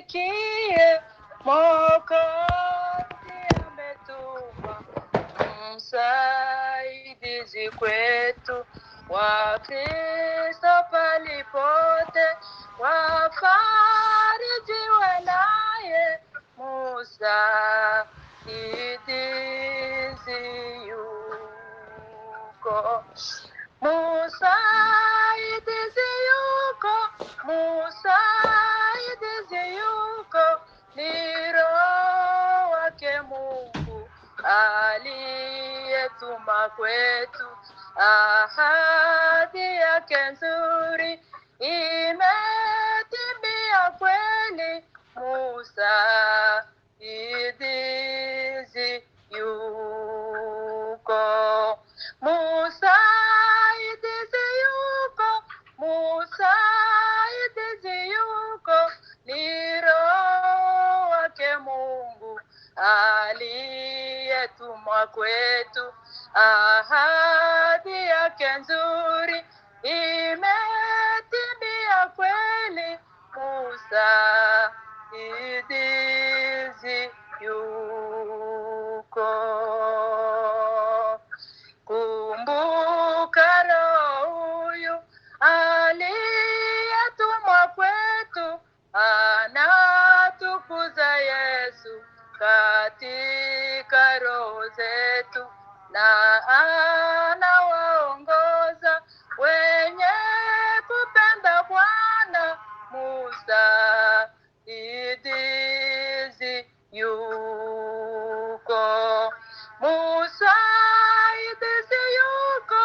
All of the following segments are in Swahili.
tusikie, Mwokozi ametuma msaidizi kwetu. Wakristo palipote wafarijiwe naye, msaidizi yuko. Msaidizi yuko, msaidizi yuko, ni Roho wake Mungu aliyetuma kwetu. Ahadi yake nzuri imetimia kweli, msaidizi yuko. Msaidizi yuko, msaidizi yuko, ni Roho wake Mungu aliyetumwa kwetu. Ahadi yake nzuri imetimia kweli, msaidizi yuko. Kumbuka Roho huyu aliyetumwa kwetu, anatukuza Yesu katika roho zetu, na anawaongoza wenye kupenda Bwana. Msaidizi yuko, msaidizi yuko,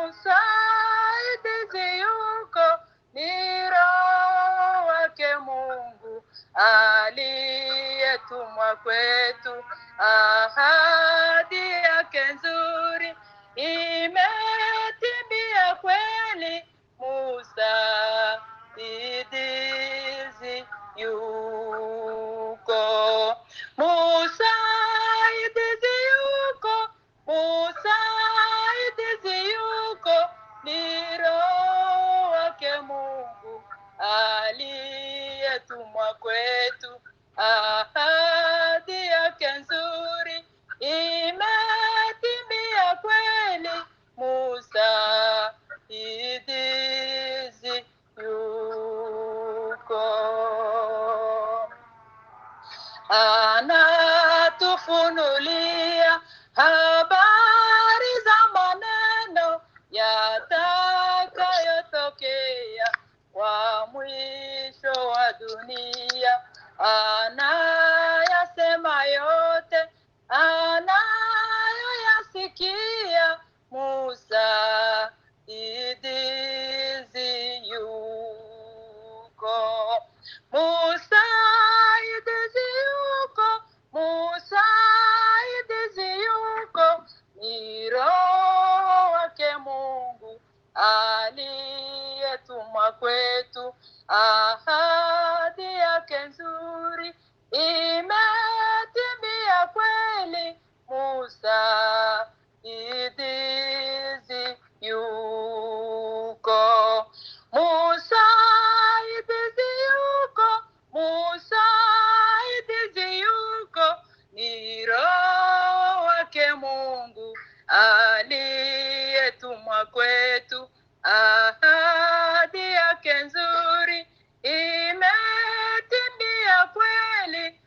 msaidizi yuko, ni Roho wake Mungu aliyetumwa kwetu. Ahadi yake nzuri imetimia kweli, msaidizi yuko. Msaidizi yuko, msaidizi yuko, ni Roho wake Mungu aliyetumwa kwetu. Ahadi yake nzuri imetimia kweli, msaidizi yuko. Anatufunulia habari za maneno yatakayotokea kwa mwisho wa dunia. Anayasema yote, anayoyasikia, msaidizi yuko. Msaidizi yuko, msaidizi yuko, ni Roho wake Mungu aliyetumwa kwetu. Ahadi yake nzuri imetimia kweli, msaidizi yuko. Msaidizi yuko, msaidizi yuko, ni Roho wake Mungu aliyetumwa kwetu. Ahadi yake nzuri imetimia kweli,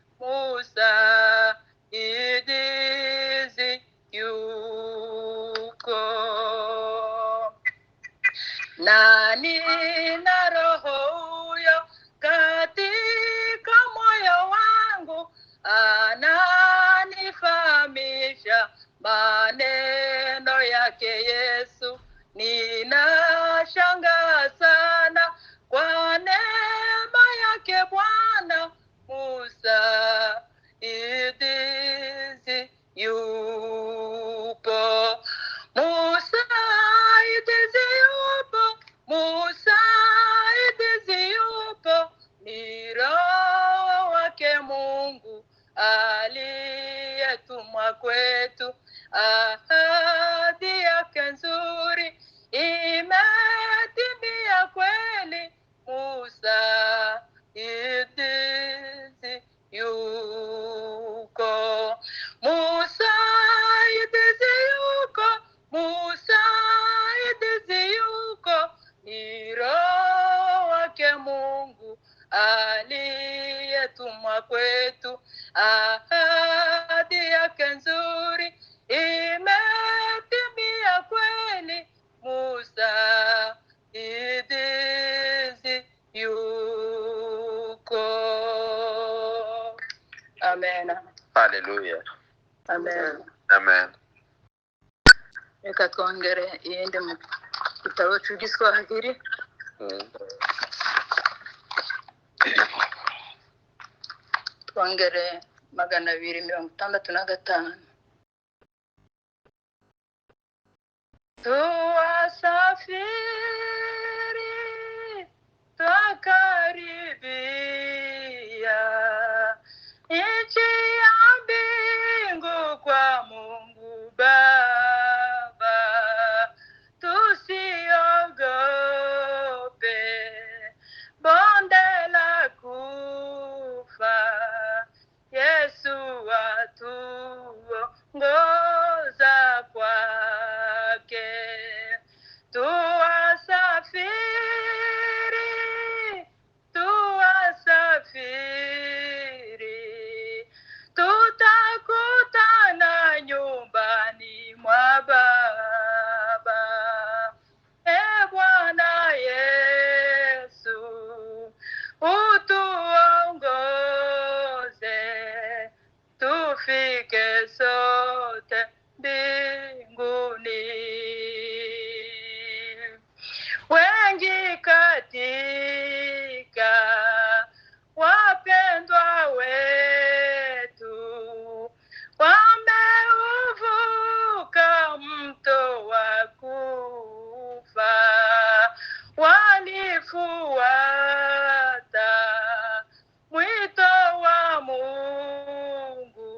msaidizi yuko. Na nina Roho huyo katika moyo wangu, ananifahamisha maneno yake Yesu. Ninashangaa sana kwa neema yake Bwana, msaidizi yupo. Msaidizi yupo, msaidizi yupo, ni Roho wake Mungu aliyetumwa kwetu. Ahadi yake nzuri ime kufa kwetu. Ahadi yake nzuri imetimia kweli. Musa idizi yuko. Amen. Hallelujah. Amen. Amen. Reka twongere iyindi mu gitabo cy'igiswahili. Twongere 265. Tuwasafiri twakaribia nchi ya mbingu kwa Mungu Baba. Tusiogope bonde la kufa, Yesu atuongoza kwake. Tuwasafiri, tutakutana nyumbani mwa Baba. Bwana Yesu utuongoze, tufike sote mbinguni. Wengi katika wapendwa wetu wameuvuka mto wa kufa, walifuata mwito wa Mungu,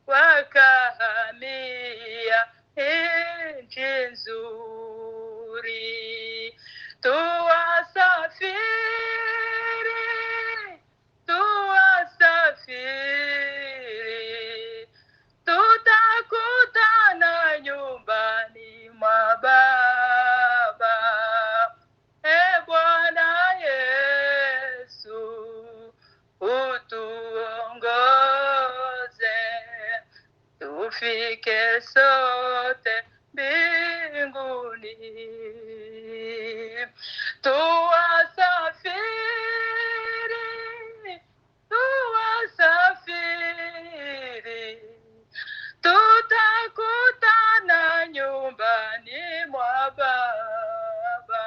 wakahamia nchi nzuri. Tuwasafiri, tutakutana nyumbani mwa Baba. Bwana Yesu utuongoze, tufike sote mbinguni. Tuwasafiri, tutakutana nyumbani mwa Baba.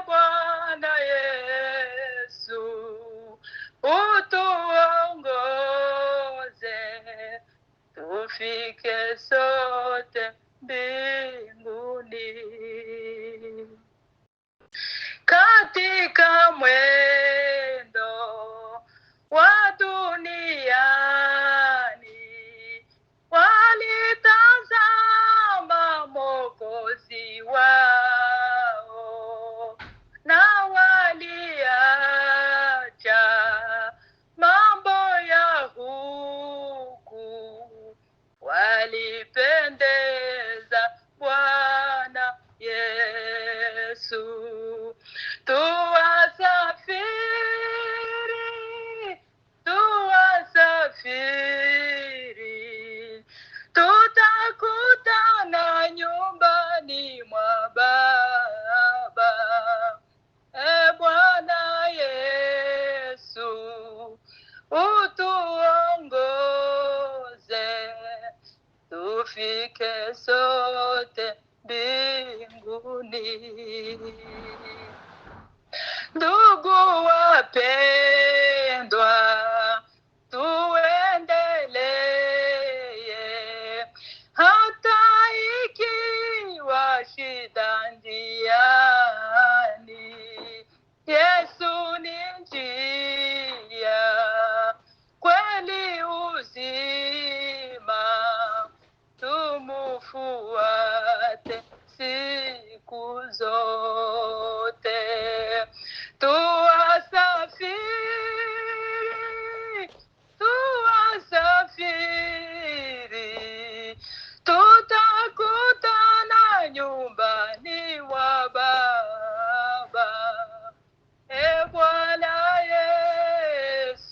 Bwana Yesu utuongoze, tufike sote mbinguni. Katika mwendo wa duniani walitazama Mwokozi wao, na waliacha mambo ya huku, walipendeza Bwana Yesu. Tuwasafiri, tutakutana nyumbani mwa Baba. Bwana Yesu utuongoze, tufike sote mbinguni. Ndugu wapendwa, tuendelee hata ikiwa shida njiani. Yesu ni njia, kweli, uzima, tumufuate siku zote. Tuwasafiri, tutakutana nyumbani mwa Baba. Bwana Yesu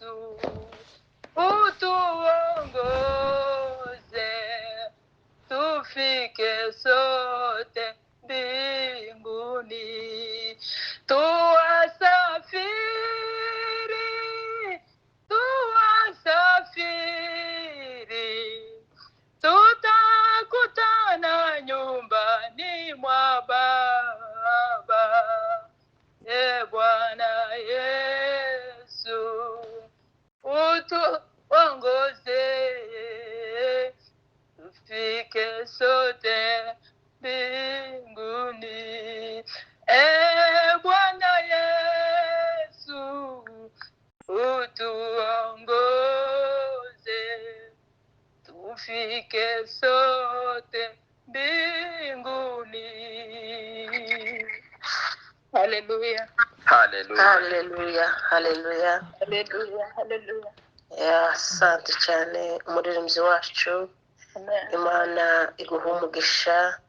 tufike sote mbinguni. Haleluya. Haleluya. Haleluya, haleluya. Haleluya. Haleluya. Asante cyane umuririmbyi wacu. Amen. Imana iguha umugisha